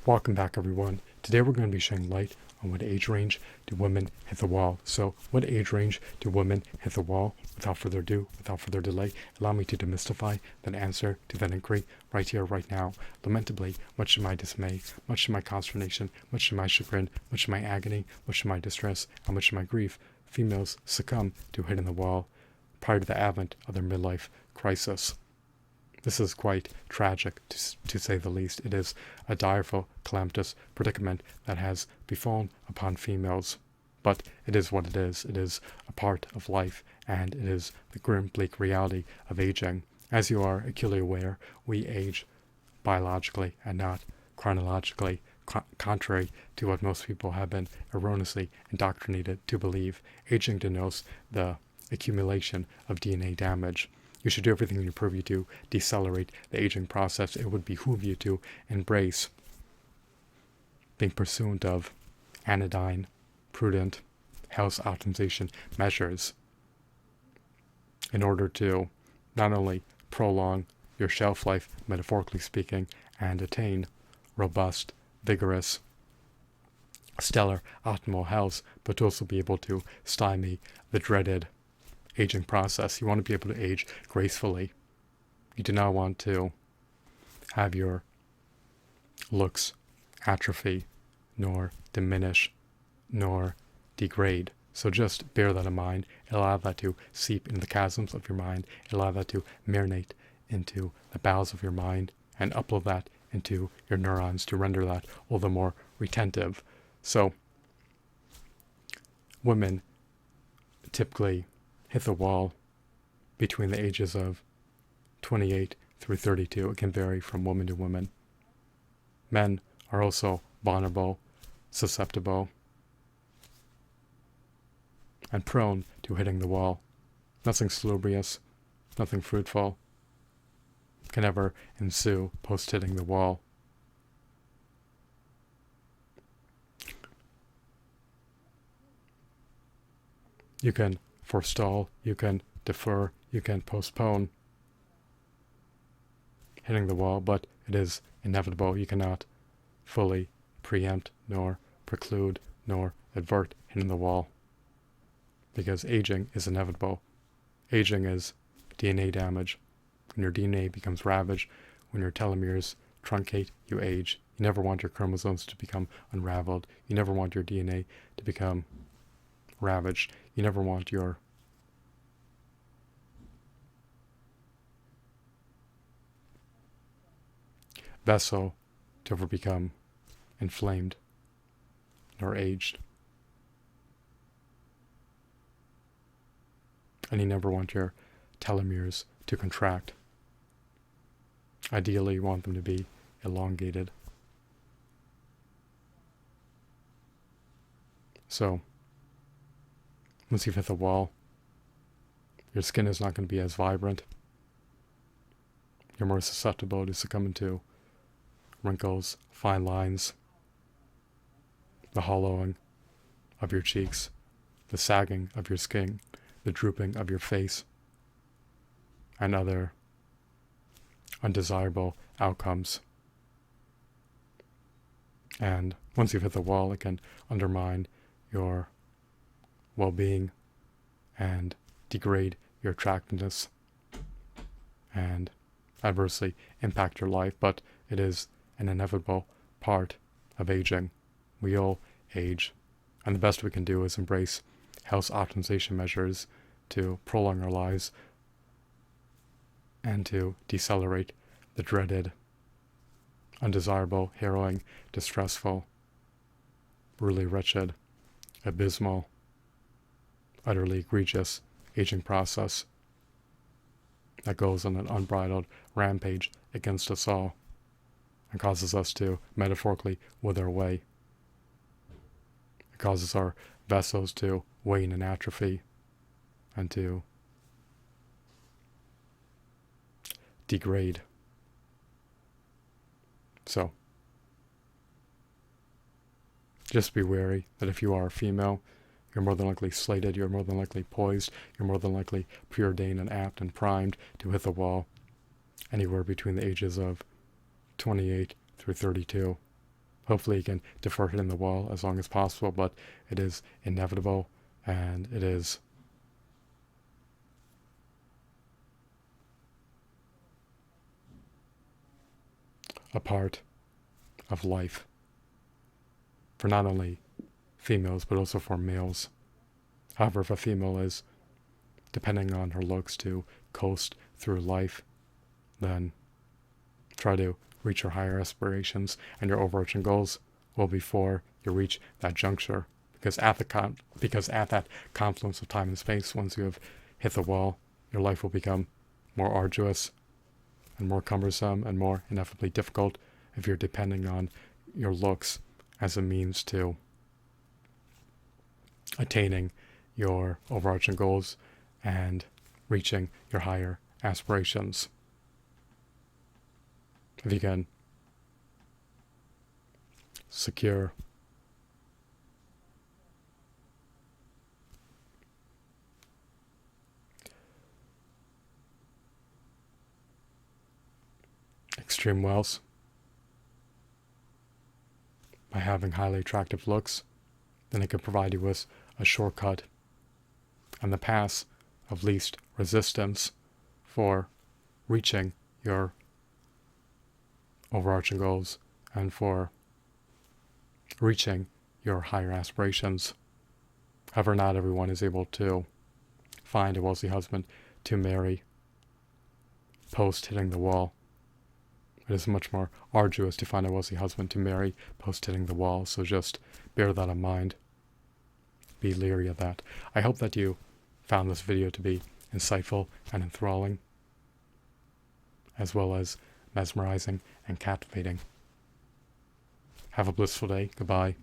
Welcome back, everyone. Today we're going to be shedding light on what age range do women hit the wall. So what age range do women hit the wall? Without further ado, without further delay, allow me to demystify that answer to that inquiry right here, right now. Lamentably, much to my dismay, much to my consternation, much to my chagrin, much to my agony, much to my distress, and much to my grief, females succumb to hitting the wall prior to the advent of their midlife crisis. This is quite tragic, to say the least. It is a direful, calamitous predicament that has befallen upon females. But it is what it is. It is a part of life, and it is the grim, bleak reality of aging. As you are acutely aware, we age biologically and not chronologically, contrary to what most people have been erroneously indoctrinated to believe. Aging denotes the accumulation of DNA damage. You should do everything in your purview to decelerate the aging process. It would behoove you to embrace being pursuant of anodyne, prudent health optimization measures in order to not only prolong your shelf life, metaphorically speaking, and attain robust, vigorous, stellar, optimal health, but to also be able to stymie the dreaded aging process. You want to be able to age gracefully. You do not want to have your looks atrophy, nor diminish, nor degrade. So just bear that in mind. Allow that to seep into the chasms of your mind. Allow that to marinate into the bowels of your mind, and upload that into your neurons to render that all the more retentive. So women typically hit the wall between the ages of 28 through 32. It can vary from woman to woman. Men are also vulnerable, susceptible, and prone to hitting the wall. Nothing salubrious, nothing fruitful can ever ensue post hitting the wall. You can forestall, you can defer, you can postpone hitting the wall, but it is inevitable. You cannot fully preempt, nor preclude, nor avert hitting the wall, because aging is inevitable. Aging is DNA damage. When your DNA becomes ravaged, when your telomeres truncate, you age. You never want your chromosomes to become unraveled. You never want your DNA to become ravaged. You never want your vessel to ever become inflamed nor aged. And you never want your telomeres to contract. Ideally, you want them to be elongated. So, once you've hit the wall, your skin is not going to be as vibrant. You're more susceptible to succumb to wrinkles, fine lines, the hollowing of your cheeks, the sagging of your skin, the drooping of your face, and other undesirable outcomes. And once you've hit the wall, it can undermine your well-being and degrade your attractiveness and adversely impact your life. But it is an inevitable part of aging. We all age, and the best we can do is embrace health optimization measures to prolong our lives and to decelerate the dreaded, undesirable, harrowing, distressful, brutally wretched, abysmal, utterly egregious aging process that goes on an unbridled rampage against us all and causes us to metaphorically wither away. It causes our vessels to wane and atrophy and to degrade. So, just be wary that if you are a female, you're more than likely slated, you're more than likely poised, you're more than likely preordained and apt and primed to hit the wall anywhere between the ages of 28 through 32. Hopefully you can defer hitting the wall as long as possible, but it is inevitable, and it is a part of life for not only females but also for males. However, if a female is depending on her looks to coast through life, then try to reach your higher aspirations and your overarching goals well before you reach that juncture. Because at that confluence of time and space, once you have hit the wall, your life will become more arduous and more cumbersome and more ineffably difficult if you're depending on your looks as a means to attaining your overarching goals and reaching your higher aspirations. If you can secure extreme wealth by having highly attractive looks, then it can provide you with a shortcut and the path of least resistance for reaching your overarching goals and for reaching your higher aspirations. However, not everyone is able to find a wealthy husband to marry post hitting the wall. It is much more arduous to find a wealthy husband to marry post hitting the wall, so just bear that in mind. Be leery of that. I hope that you found this video to be insightful and enthralling, as well as mesmerizing and captivating. Have a blissful day. Goodbye.